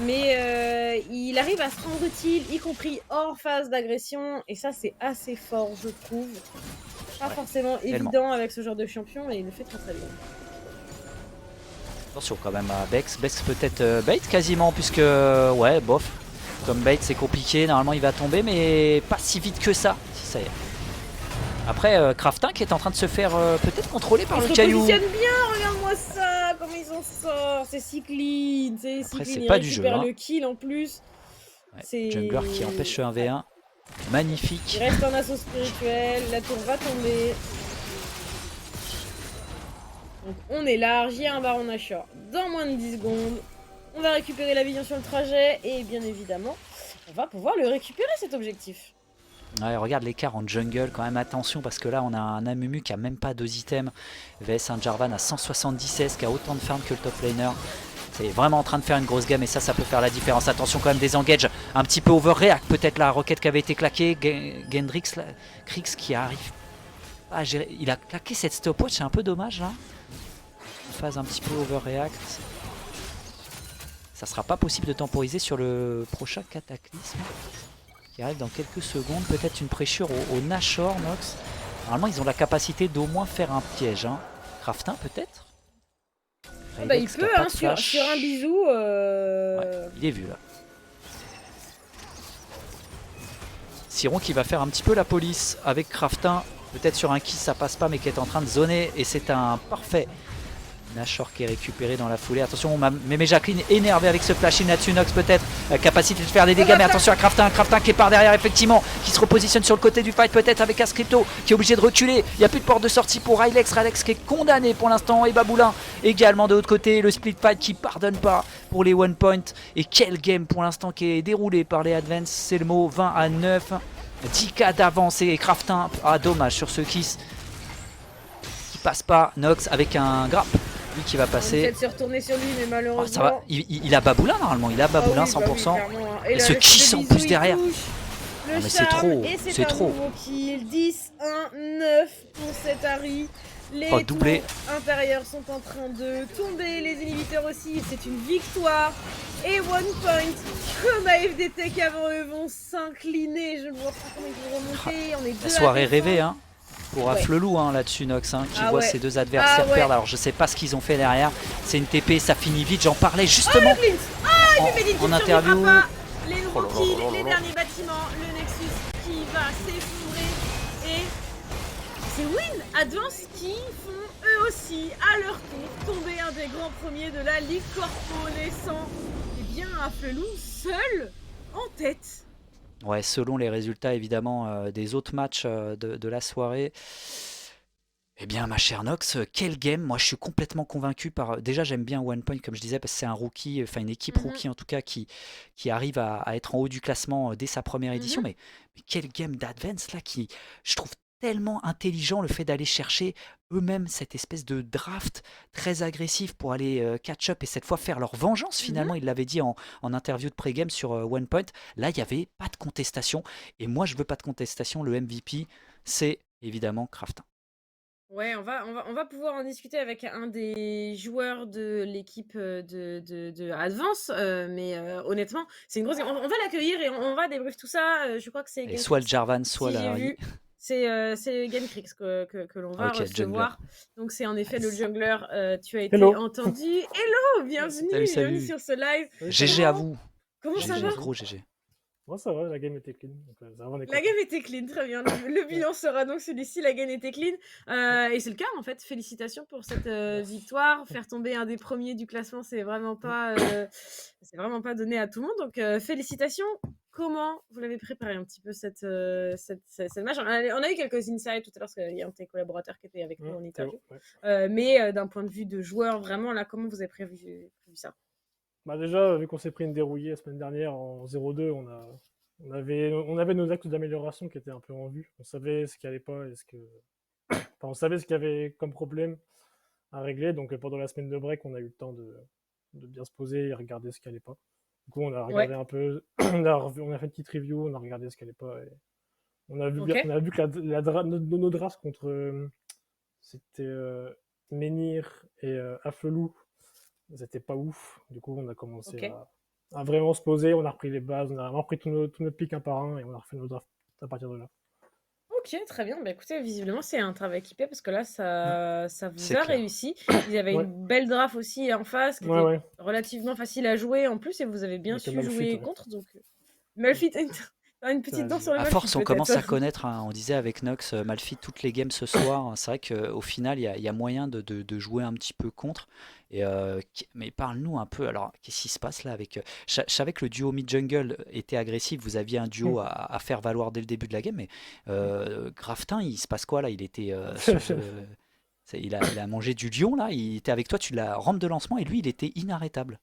Mais il arrive à se rendre utile, y compris hors phase d'agression. Et ça, c'est assez fort, je trouve. Pas forcément évident avec ce genre de champion, et il le fait très très bien. Attention quand même à Bex. Bex peut-être bait quasiment, puisque ouais, bof. Comme bait c'est compliqué, normalement il va tomber, mais pas si vite que ça. Si ça y est. Après Craftin qui est en train de se faire peut-être contrôler par le caillou. Il se positionne bien, regarde-moi ça, comment ils en sortent. C'est si clean, Après c'est pas du jeu. Il le kill en plus. Ouais, jungler qui empêche le 1v1. Magnifique. Il reste en assaut spirituel, la tour va tomber. Donc on est large, il y a un Baron Nashor dans moins de 10 secondes. On va récupérer la vision sur le trajet et bien évidemment, on va pouvoir le récupérer cet objectif. Ouais, regarde l'écart en jungle, quand même attention parce que là on a un Amumu qui a même pas 2 items. VS un Jarvan à 176 qui a autant de farm que le top laner. C'est vraiment en train de faire une grosse gamme et ça peut faire la différence. Attention quand même des engages un petit peu overreact. Peut-être la roquette qui avait été claquée. Gendrix, Krix qui arrive à gérer. Il a claqué cette stopwatch, c'est un peu dommage là. Phase un petit peu overreact. Ça sera pas possible de temporiser sur le prochain cataclysme qui arrive dans quelques secondes. Peut-être une pressure au Nashor, Nox. Normalement ils ont la capacité d'au moins faire un piège. Hein. Craftin peut-être. Bah, il peut, hein, sur un bisou. Ouais, il est vu là. Siron qui va faire un petit peu la police avec Craftin. Peut-être sur un kiss ça passe pas, mais qui est en train de zoner. Et c'est un parfait Nashor qui est récupéré dans la foulée. Attention, Mémé Jacqueline énervé avec ce flash in là-dessus. Nox peut-être capacité de faire des dégâts, mais attention à Craftin. Craftin qui est par derrière effectivement, qui se repositionne sur le côté du fight peut-être avec Ascrypto qui est obligé de reculer. Il n'y a plus de porte de sortie pour Rylex. Rylex qui est condamné pour l'instant et Baboulin également de l'autre côté. Le split fight qui pardonne pas pour les one point. Et quel game pour l'instant qui est déroulé par les Advance. C'est le mot 20-9. 10k d'avance et Craftin. Ah dommage sur ce kiss qui passe pas. Nox avec un grappe. Lui qui va passer. On va peut-être se retourner sur lui, mais malheureusement. Oh, ça va. Il a Baboulin normalement, il a Baboulin 100%. Bah oui, et ce kiss en plus derrière. Le mais c'est trop, c'est trop. Kill. 10-1-9 pour cette Ahri. Les doublés intérieurs sont en train de tomber, les inhibiteurs aussi, c'est une victoire. Et one point, comme AFD Tech avant eux vont s'incliner. Je ne vois pas comment ils vont remonter. On est deux la soirée rêvée, hein. Pour Afflelou hein, là-dessus Nox qui voit ses deux adversaires perdre. Alors je sais pas ce qu'ils ont fait derrière. C'est une TP, ça finit vite. J'en parlais justement en interview. Les nouveaux kills, les derniers bâtiments, le Nexus qui va s'effondrer. Et c'est Win Advance qui font eux aussi à leur tour tomber un des grands premiers de la Ligue Corpo naissant. Et bien Afelou seul en tête. Ouais, selon les résultats évidemment des autres matchs de la soirée. Eh bien, ma chère Nox, quel game! Moi, je suis complètement convaincu par. Déjà, j'aime bien OnePoint, comme je disais, parce que c'est un rookie, enfin une équipe Mhm, rookie en tout cas, qui arrive à être en haut du classement dès sa première édition. mhm. Mais quel game d'Advance là, qui je trouve tellement intelligent le fait d'aller chercher eux-mêmes cette espèce de draft très agressif pour aller catch up et cette fois faire leur vengeance. Mhm. Finalement, il l'avait dit en interview de pré-game sur OnePoint. Là, il n'y avait pas de contestation. Et moi, je veux pas de contestation. Le MVP, c'est évidemment Craftin. Ouais, on va pouvoir en discuter avec un des joueurs de l'équipe de Advance, mais honnêtement, c'est une grosse. On va l'accueillir et on va débrief tout ça. Je crois que c'est Et soit le Genkrix, Jarvan, soit si j'ai la Harry. vu. C'est Genkrix que l'on va Ok, jungler. recevoir. Donc, c'est en effet le Nice. jungler. Tu as été Hello. entendu. Hello, Salut, bienvenue salut. sur ce live. Salut, GG salut. à Comment, vous. comment ça GG, va? gros GG. Moi, ça va, la game était clean. Donc, ça va, on est La content. game était clean, très bien. Le bilan sera donc celui-ci, la game était clean. Et c'est le cas, en fait. Félicitations pour cette Merci. victoire. Faire tomber un des premiers du classement, c'est vraiment pas donné à tout le monde. Donc, félicitations. Comment vous l'avez préparé un petit peu cette match? On a eu quelques insights tout à l'heure, parce qu'il y a un de tes collaborateurs qui était avec nous en interview. Théo, ouais. Mais d'un point de vue de joueur, vraiment, là, comment vous avez prévu ça? Bah déjà, vu qu'on s'est pris une dérouillée la semaine dernière en 0-2, on avait nos axes d'amélioration qui étaient un peu en vue. On savait ce qui allait pas et enfin, on savait ce qu'il y avait comme problème à régler. Donc pendant la semaine de break, on a eu le temps de bien se poser et regarder ce qui allait pas. Du coup, on a regardé Ouais, un peu, on a fait une petite review, on a regardé ce qui allait pas. Et ok. on a vu que nos drafts contre c'était Menhir et Afelou, c'était pas ouf. Du coup, on a commencé Ok. à vraiment se poser. On a repris les bases, on a repris tous nos pics un par un et on a refait nos drafts à partir de là. Ok, très bien. Bah, écoutez, visiblement, c'est un travail équipé parce que là, ça vous C'est a clair. réussi. Ils avaient Ouais, une belle draft aussi en face qui ouais, était ouais. relativement facile à jouer en plus et vous avez bien Avec le su Malphite, jouer ouais. contre. Donc, Malphite, t'as une C'est petite dent vas-y. sur le À Malphite force, on commence à peut-être. connaître, hein. On disait avec Nox, Malphite toutes les games ce soir, hein. C'est vrai qu'au final, il y a moyen de jouer un petit peu contre. Mais parle-nous un peu. Alors, qu'est-ce qui se passe là avec. Je savais que le duo mid-jungle était agressif. Vous aviez un duo à faire valoir dès le début de la game. Mais Graftin, il se passe quoi là? Il était il a mangé du lion là. Il était avec toi. Tu l'as rampe de lancement et lui, il était inarrêtable.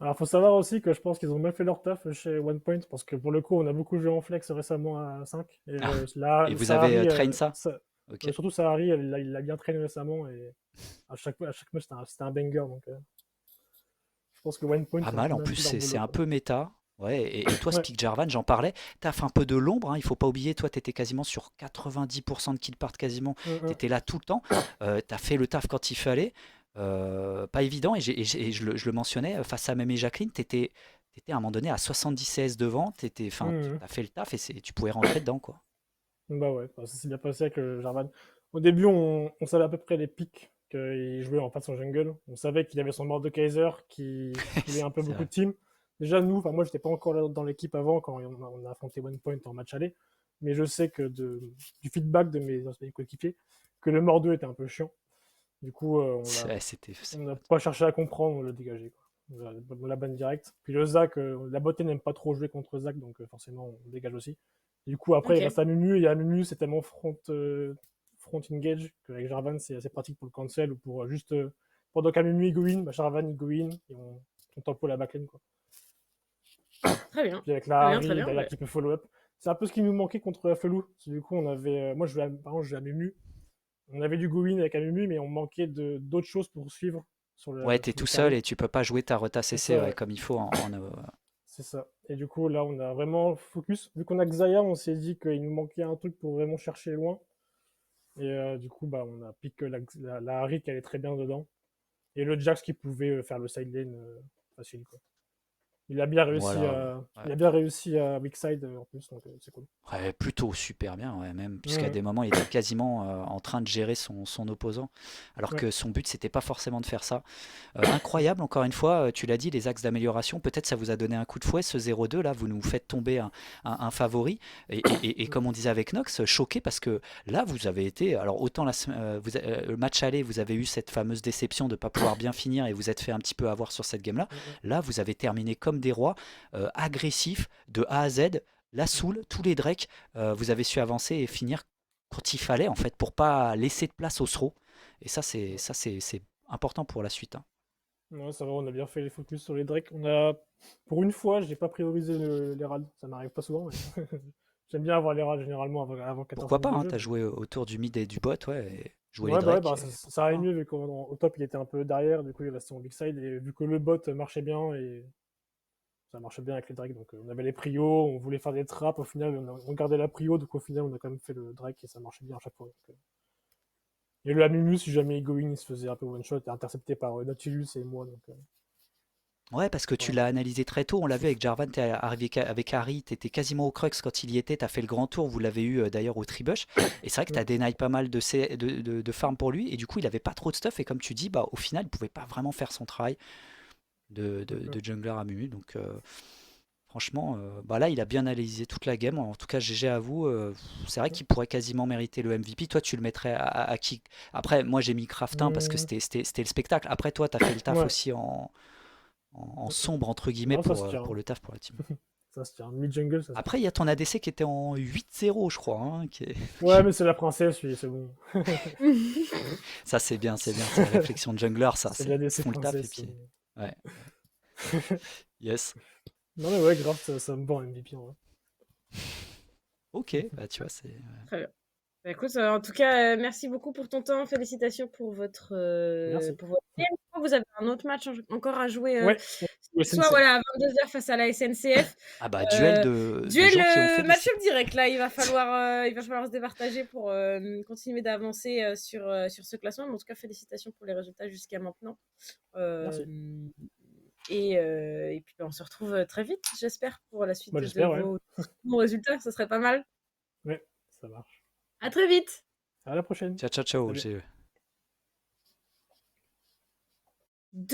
Alors, faut savoir aussi que je pense qu'ils ont mal fait leur taf chez OnePoint parce que pour le coup, on a beaucoup joué en flex récemment à 5. Et Ah, là, et vous avez Sahari, train ça? Ok. surtout Sahari, il l'a bien traîné récemment et à chaque match, c'était un banger. Donc, je pense que OnePoint, Pas ils ont mal, en bien plus fait leur c'est boulot, un quoi. peu méta. Ouais, et toi, Ouais. Speak Jarvan, j'en parlais, t'as fait un peu de l'ombre, hein, il faut pas oublier, toi, t'étais quasiment sur 90% de kill part quasiment, Mm, mm. t'étais là tout le temps, t'as fait le taf quand il fallait, pas évident, et je le mentionnais, face à Même et Jacqueline, t'étais à un moment donné à 70 CS devant, enfin, Mm, t'as fait le taf et tu pouvais rentrer dedans, quoi. Bah ouais, bah ça s'est bien passé avec Jarvan. Au début, on savait à peu près les pics qu'il jouait en face de son jungle. On savait qu'il avait son Mordekaiser qui killait un peu C'est beaucoup vrai. de teams. Déjà, nous, enfin moi, j'étais pas encore dans l'équipe avant quand on a affronté OnePoint en match aller. Mais je sais que du feedback de mes coéquipiers, que le Mordo était un peu chiant. Du coup, Ouais, c'était. on n'a pas cherché à comprendre, on l'a dégagé, quoi. On l'a ban direct. Puis le Zac, la botte n'aime pas trop jouer contre Zac, donc forcément, on dégage aussi. Du coup, après, il Ok. reste à Mumu, et à Mumu, c'est tellement front engage qu'avec Jarvan, c'est assez pratique pour le cancel ou pour juste. Pendant qu'à Mumu il go in, bah, Jarvan il go in, et on tempo la backlane, quoi. Très bien. Puis avec Très la bien, très Harry, bien. derrière Ouais. qui peut follow up. C'est un peu ce qui nous manquait contre Felou. Du coup, on avait. Moi, par exemple, je jouais à Mumu. On avait du go in avec Mumu, mais on manquait d'autres choses pour suivre Ouais, t'es sur le tout seul carry. et tu peux pas jouer ta rota C'est CC ça, ouais, ouais. comme il faut C'est ça. Et du coup, là, on a vraiment focus. Vu qu'on a Xayah, on s'est dit qu'il nous manquait un truc pour vraiment chercher loin. Et du coup, bah, on a piqué la Harry qui allait très bien dedans. Et le Jax qui pouvait faire le side lane facile, quoi. Voilà, Il ouais. a bien réussi à weak side en plus, donc c'est cool. Ouais, plutôt super bien, ouais, même, puisqu'à Mhm. des moments, il était quasiment en train de gérer son opposant, alors Ouais. que son but, c'était pas forcément de faire ça. Incroyable, encore une fois, tu l'as dit, les axes d'amélioration, peut-être ça vous a donné un coup de fouet, ce 0-2, là, vous nous faites tomber un favori, et comme on disait avec Nox, choqué, parce que là, vous avez été, alors autant le match aller, vous avez eu cette fameuse déception de ne pas pouvoir bien finir, et vous êtes fait un petit peu avoir sur cette game-là, Mhm. là, vous avez terminé comme des rois, agressif de A à Z, la soul, tous les drakes, vous avez su avancer et finir quand il fallait en fait pour pas laisser de place au throw. Et c'est important pour la suite, hein. Ouais, ça va, on a bien fait les focus sur les Drake. On a, pour une fois, j'ai pas priorisé les raids. Ça m'arrive pas souvent, mais j'aime bien avoir les raids généralement avant 14 Pourquoi pas, minutes de hein, jeu. t'as joué autour du mid et du bot, ouais, et joué les Ouais, drakes. bah, ça allait mieux vu qu'au top il était un peu derrière, du coup il restait en big side et vu que le bot marchait bien et ça marchait bien avec les Drake, donc on avait les prios, on voulait faire des traps, au final on gardait la prio, donc au final on a quand même fait le Drake et ça marchait bien à chaque fois. Donc, et le Amumu, si jamais il go in, il se faisait un peu one shot et intercepté par Nautilus et moi, donc Ouais, parce que tu voilà. l'as analysé très tôt, on l'a vu avec Jarvan, t'es arrivé avec Harry, t'étais quasiment au crux quand il y était, t'as fait le grand tour, vous l'avez eu d'ailleurs au Tribush, et c'est vrai que t'as dénié pas mal de farm pour lui, et du coup il avait pas trop de stuff, et comme tu dis, bah, au final il pouvait pas vraiment faire son travail de jungler à Mumu, donc franchement, bah là il a bien analysé toute la game, en tout cas GG à vous, c'est vrai qu'il pourrait quasiment mériter le MVP, toi tu le mettrais à qui? Après moi j'ai mis Craftin parce que c'était le spectacle, après toi t'as fait le taf Ouais, aussi en sombre entre guillemets non, ça se tient. pour le taf pour la team. Ça se tient. Mid-jungle, ça se tient. Après, il y a ton ADC qui était en 8-0, je crois, hein, Ouais, mais c'est la princesse, lui, c'est bon. Ça, c'est bien, c'est bien. C'est la réflexion de jungler, ça. C'est Ils l'ADC font le taf et princesse, c'est puis. bon. Ouais, yes. Non, mais ouais, grave, ça me vend MVP en vrai. Ok, bah tu vois, c'est. Très bien. Bah, écoute, en tout cas, merci beaucoup pour ton temps. Félicitations pour votre Merci. game. Je crois que vous avez un autre match encore à jouer Ouais, le ce soir, SNCF. voilà, à 22h face à la SNCF. Ah bah, duel de Duel gens qui ont fait des. match-up direct. Là, il va falloir se départager pour continuer d'avancer sur ce classement. Mais en tout cas, félicitations pour les résultats jusqu'à maintenant. Merci. Et puis, on se retrouve très vite, j'espère, pour la suite Bah, de j'espère, ouais. vos bons résultats. Ce serait pas mal. Ouais, ça marche. À très vite. À la prochaine. Ciao, ciao, ciao. Salut. J'ai.